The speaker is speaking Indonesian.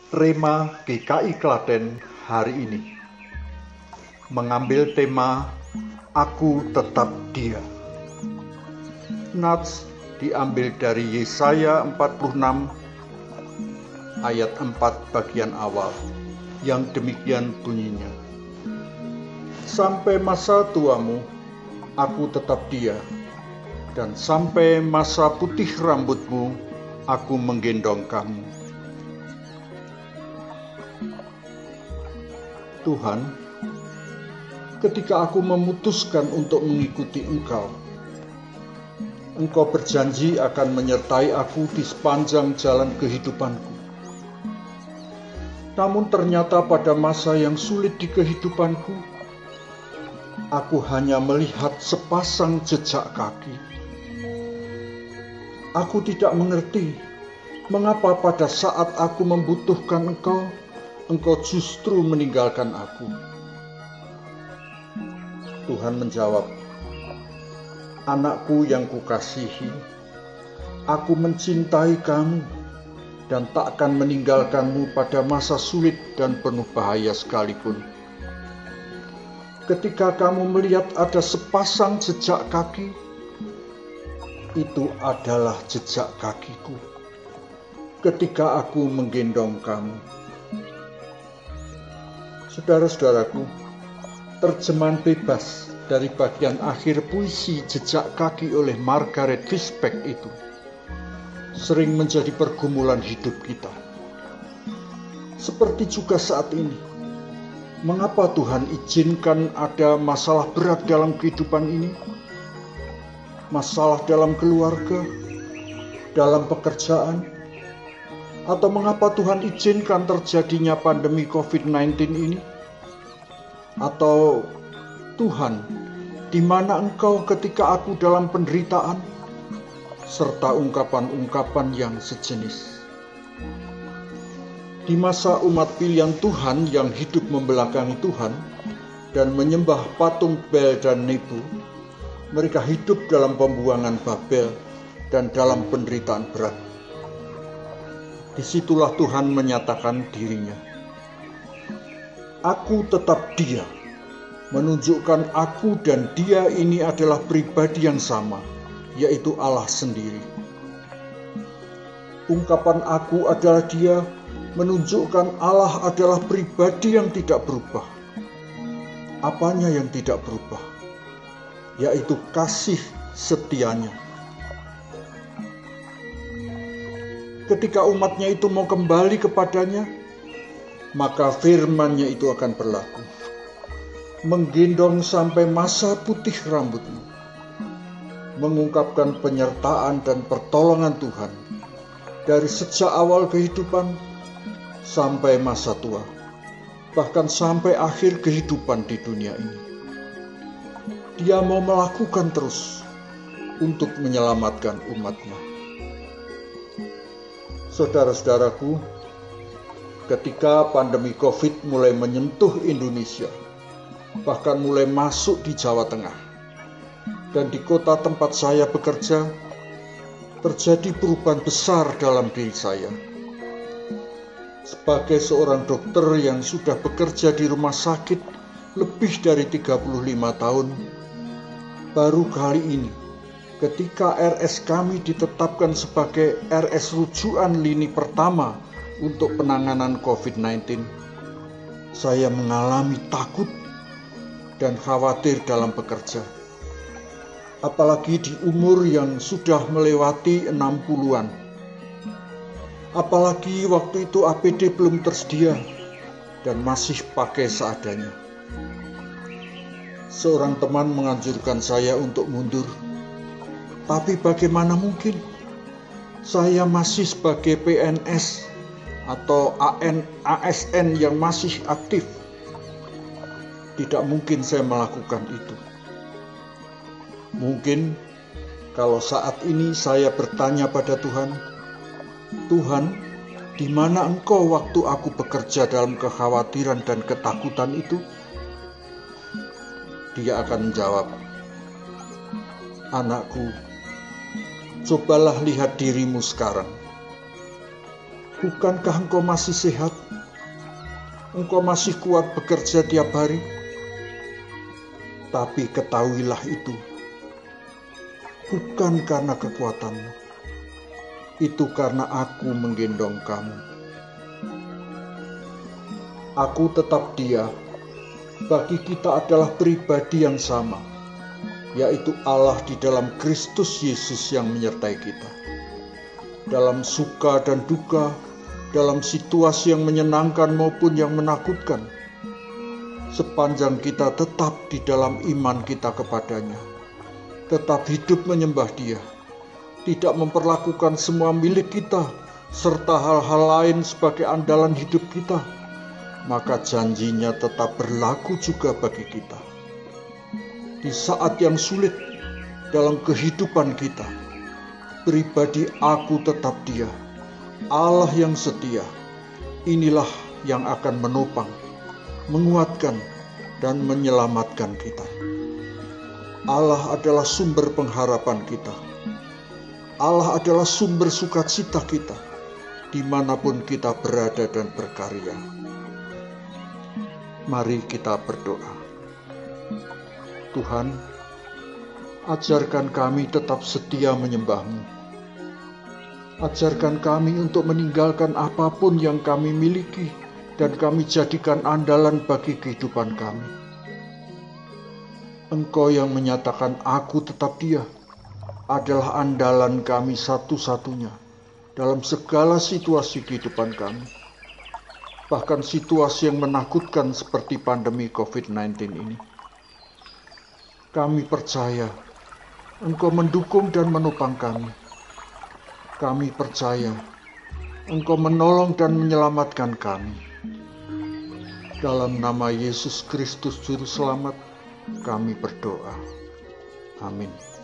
Rema GKI Klaten hari ini mengambil tema Aku Tetap Dia. Nats diambil dari Yesaya 46 ayat 4 bagian awal yang demikian bunyinya. Sampai masa tuamu aku tetap dia, dan sampai masa putih rambutmu aku menggendong kamu. Tuhan, ketika aku memutuskan untuk mengikuti Engkau, Engkau berjanji akan menyertai aku di sepanjang jalan kehidupanku. Namun ternyata pada masa yang sulit di kehidupanku, aku hanya melihat sepasang jejak kaki. Aku tidak mengerti mengapa pada saat aku membutuhkan Engkau justru meninggalkan aku. Tuhan menjawab, anakku yang kukasihi, aku mencintai kamu dan tak akan meninggalkanmu pada masa sulit dan penuh bahaya sekalipun. Ketika kamu melihat ada sepasang jejak kaki, itu adalah jejak kakiku. Ketika aku menggendong kamu. Saudara-saudaraku, terjemahan bebas dari bagian akhir puisi Jejak Kaki oleh Margaret Fishback itu sering menjadi pergumulan hidup kita. Seperti juga saat ini, mengapa Tuhan izinkan ada masalah berat dalam kehidupan ini? Masalah dalam keluarga, dalam pekerjaan, atau mengapa Tuhan izinkan terjadinya pandemi COVID-19 ini? Atau Tuhan, di mana Engkau ketika aku dalam penderitaan? Serta ungkapan-ungkapan yang sejenis. Di masa umat pilihan Tuhan yang hidup membelakangi Tuhan dan menyembah patung Bel dan Nebo, mereka hidup dalam pembuangan Babel dan dalam penderitaan berat. Disitulah Tuhan menyatakan dirinya. Aku tetap dia, menunjukkan aku dan dia ini adalah pribadi yang sama, yaitu Allah sendiri. Ungkapan aku adalah dia, menunjukkan Allah adalah pribadi yang tidak berubah. Apanya yang tidak berubah? Yaitu kasih setianya. Ketika umatnya itu mau kembali kepadanya, maka firman-Nya itu akan berlaku. Menggendong sampai masa putih rambutmu, mengungkapkan penyertaan dan pertolongan Tuhan dari sejak awal kehidupan sampai masa tua, bahkan sampai akhir kehidupan di dunia ini. Dia mau melakukan terus untuk menyelamatkan umat-Nya. Saudara-saudaraku, ketika pandemi COVID mulai menyentuh Indonesia, bahkan mulai masuk di Jawa Tengah, dan di kota tempat saya bekerja, terjadi perubahan besar dalam diri saya. Sebagai seorang dokter yang sudah bekerja di rumah sakit lebih dari 35 tahun, baru kali ini ketika RS kami ditetapkan sebagai RS rujukan lini pertama untuk penanganan COVID-19, saya mengalami takut dan khawatir dalam bekerja. Apalagi di umur yang sudah melewati 60-an. Apalagi waktu itu APD belum tersedia dan masih pakai seadanya. Seorang teman menganjurkan saya untuk mundur. Tapi bagaimana mungkin? Saya masih sebagai PNS atau ASN yang masih aktif. Tidak mungkin saya melakukan itu. Mungkin kalau saat ini saya bertanya pada Tuhan, Tuhan, di mana Engkau waktu aku bekerja dalam kekhawatiran dan ketakutan itu? Dia akan menjawab, anakku, cobalah lihat dirimu sekarang. Bukankah engkau masih sehat? Engkau masih kuat bekerja tiap hari? Tapi ketahuilah itu bukan karena kekuatanmu, itu karena aku menggendong kamu. Aku tetap Dia. Bagi kita adalah pribadi yang sama, yaitu Allah di dalam Kristus Yesus yang menyertai kita. Dalam suka dan duka, dalam situasi yang menyenangkan maupun yang menakutkan, sepanjang kita tetap di dalam iman kita kepadanya, tetap hidup menyembah Dia, tidak memperlakukan semua milik kita serta hal-hal lain sebagai andalan hidup kita, maka janjinya tetap berlaku juga bagi kita. Di saat yang sulit dalam kehidupan kita, pribadi aku tetap Dia, Allah yang setia. Inilah yang akan menopang, menguatkan, dan menyelamatkan kita. Allah adalah sumber pengharapan kita. Allah adalah sumber sukacita kita, dimanapun kita berada dan berkarya. Mari kita berdoa. Tuhan, ajarkan kami tetap setia menyembah-Mu. Ajarkan kami untuk meninggalkan apapun yang kami miliki dan kami jadikan andalan bagi kehidupan kami. Engkau yang menyatakan aku tetap Dia adalah andalan kami satu-satunya dalam segala situasi kehidupan kami. Bahkan situasi yang menakutkan seperti pandemi COVID-19 ini. Kami percaya Engkau mendukung dan menopang kami. Kami percaya Engkau menolong dan menyelamatkan kami. Dalam nama Yesus Kristus Juru Selamat, kami berdoa. Amin.